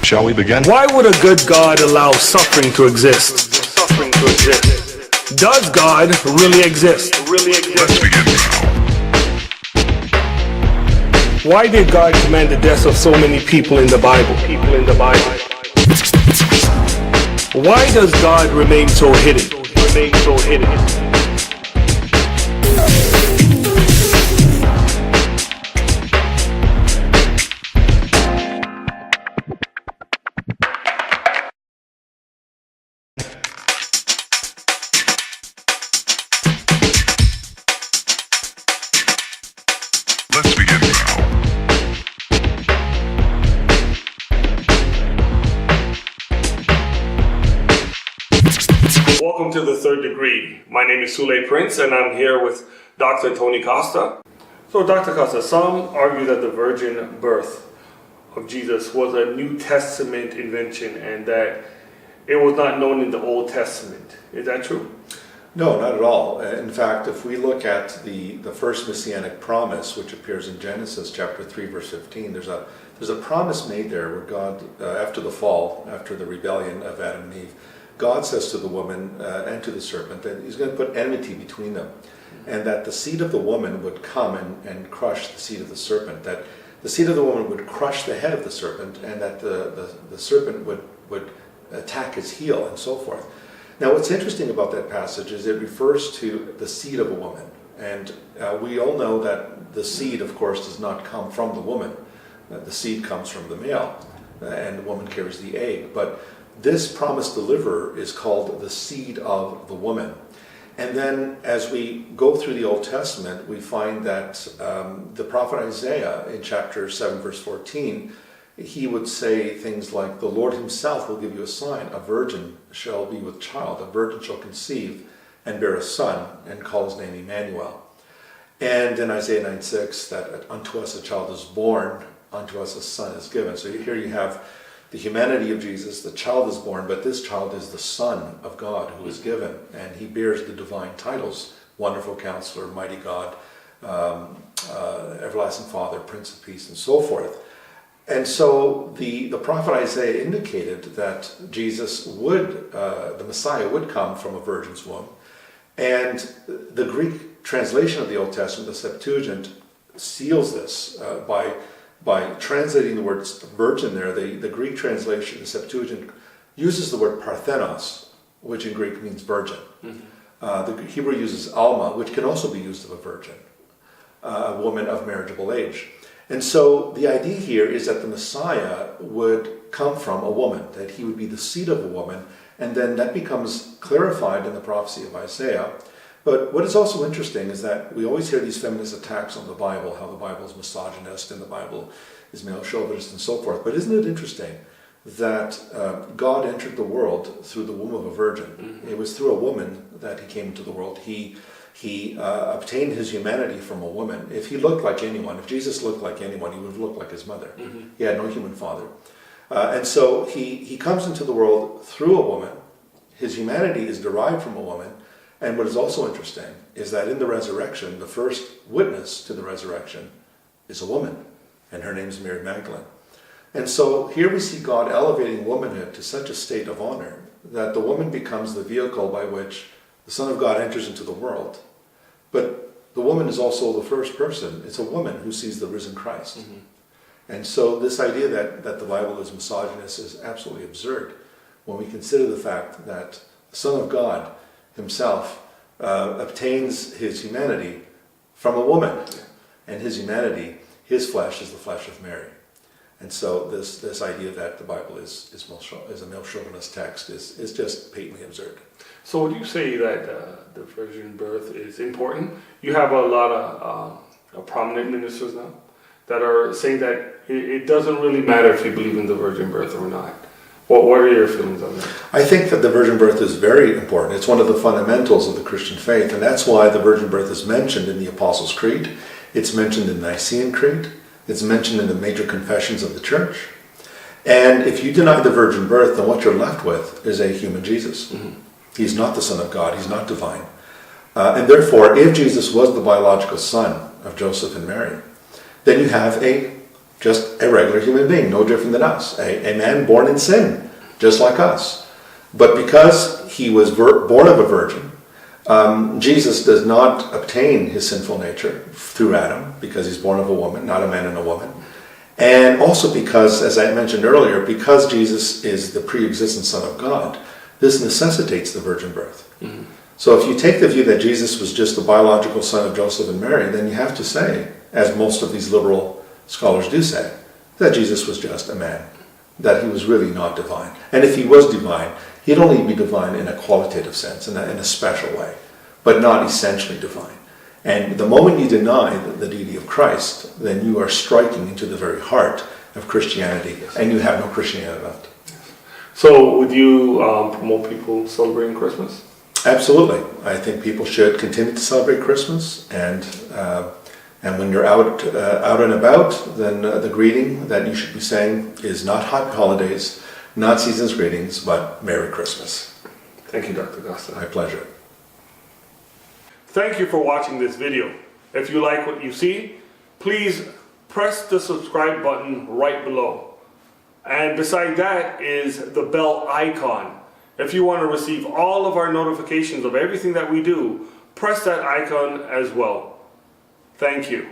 Shall we begin? Why would a good God allow suffering to exist? Does God really exist? Let's begin now. Why did God command the deaths of so many people in the Bible? Why does God remain so hidden? Let's begin now. Welcome to the Third Degree. My name is Sule Prince and I'm here with Dr. Tony Costa. So Dr. Costa, some argue that the virgin birth of Jesus was a New Testament invention and that it was not known in the Old Testament. Is that true? No, not at all. In fact, if we look at the first messianic promise, which appears in Genesis chapter 3, verse 15, there's a promise made there where God, after the fall, after the rebellion of Adam and Eve, God says to the woman and to the serpent that he's going to put enmity between them, and that the seed of the woman would come and crush the seed of the serpent, that the seed of the woman would crush the head of the serpent, and that the serpent would attack his heel, and so forth. Now, what's interesting about that passage is it refers to the seed of a woman. And we all know that the seed, of course, does not come from the woman. The seed comes from the male, and the woman carries the egg. But this promised deliverer is called the seed of the woman. And then as we go through the Old Testament, we find that the prophet Isaiah in chapter 7, verse 14, he would say things like, the Lord himself will give you a sign. A virgin shall be with child. A virgin shall conceive and bear a son and call his name Emmanuel. And in Isaiah 9:6, that unto us a child is born, unto us a son is given. So here you have the humanity of Jesus. The child is born, but this child is the Son of God who is given. And he bears the divine titles, Wonderful Counselor, Mighty God, Everlasting Father, Prince of Peace, and so forth. And so the prophet Isaiah indicated that Jesus would, the Messiah would come from a virgin's womb. And the Greek translation of the Old Testament, the Septuagint, seals this by translating the word virgin there. The Greek translation, the Septuagint, uses the word parthenos, which in Greek means virgin. The Hebrew uses alma, which can also be used of a virgin, a woman of marriageable age. And so the idea here is that the Messiah would come from a woman, that he would be the seed of a woman, and then that becomes clarified in the prophecy of Isaiah. But what is also interesting is that we always hear these feminist attacks on the Bible, how the Bible is misogynist and the Bible is male chauvinist and so forth. But isn't it interesting that God entered the world through the womb of a virgin? It was through a woman that he came into the world. He obtained his humanity from a woman. If he looked like anyone, if Jesus looked like anyone, he would have looked like his mother. He had no human father. And so he comes into the world through a woman. His humanity is derived from a woman. And what is also interesting is that in the resurrection, the first witness to the resurrection is a woman, and her name is Mary Magdalene. And so here we see God elevating womanhood to such a state of honor that the woman becomes the vehicle by which the Son of God enters into the world. But the woman is also the first person. It's a woman who sees the risen Christ. And so this idea that the Bible is misogynist is absolutely absurd when we consider the fact that the Son of God himself obtains his humanity from a woman. And his humanity, his flesh, is the flesh of Mary. And so this idea that the Bible is a male chauvinist text is just patently absurd. So would you say that the virgin birth is important? You have a lot of prominent ministers now that are saying that it doesn't really matter if you believe in the virgin birth or not. What are your feelings on that? I think that the virgin birth is very important. It's one of the fundamentals of the Christian faith, and that's why the virgin birth is mentioned in the Apostles' Creed. It's mentioned in the Nicene Creed. It's mentioned in the major confessions of the church. And if you deny the virgin birth, then what you're left with is a human Jesus. He's not the Son of God. He's not divine. And therefore, if Jesus was the biological son of Joseph and Mary, then you have a just a regular human being, no different than us, a man born in sin, just like us. But because he was born of a virgin, Jesus does not obtain his sinful nature through Adam, because he's born of a woman, not a man and a woman. And also because, as I mentioned earlier, because Jesus is the pre-existent Son of God, this necessitates the virgin birth. Mm-hmm. So if you take the view that Jesus was just the biological son of Joseph and Mary, then you have to say, as most of these liberal scholars do say, that Jesus was just a man, that he was really not divine. And if he was divine, he'd only be divine in a qualitative sense, in a special way, but not essentially divine. And the moment you deny the deity of Christ, then you are striking into the very heart of Christianity, and you have no Christianity left. So would you promote people celebrating Christmas? Absolutely. I think people should continue to celebrate Christmas, and when you're out and about, then the greeting that you should be saying is not Happy Holidays, not Season's Greetings, but Merry Christmas. Thank you, Dr. Costa. My pleasure. Thank you for watching this video. If you like what you see, please press the subscribe button right below. And beside that is the bell icon. If you want to receive all of our notifications of everything that we do, press that icon as well. Thank you.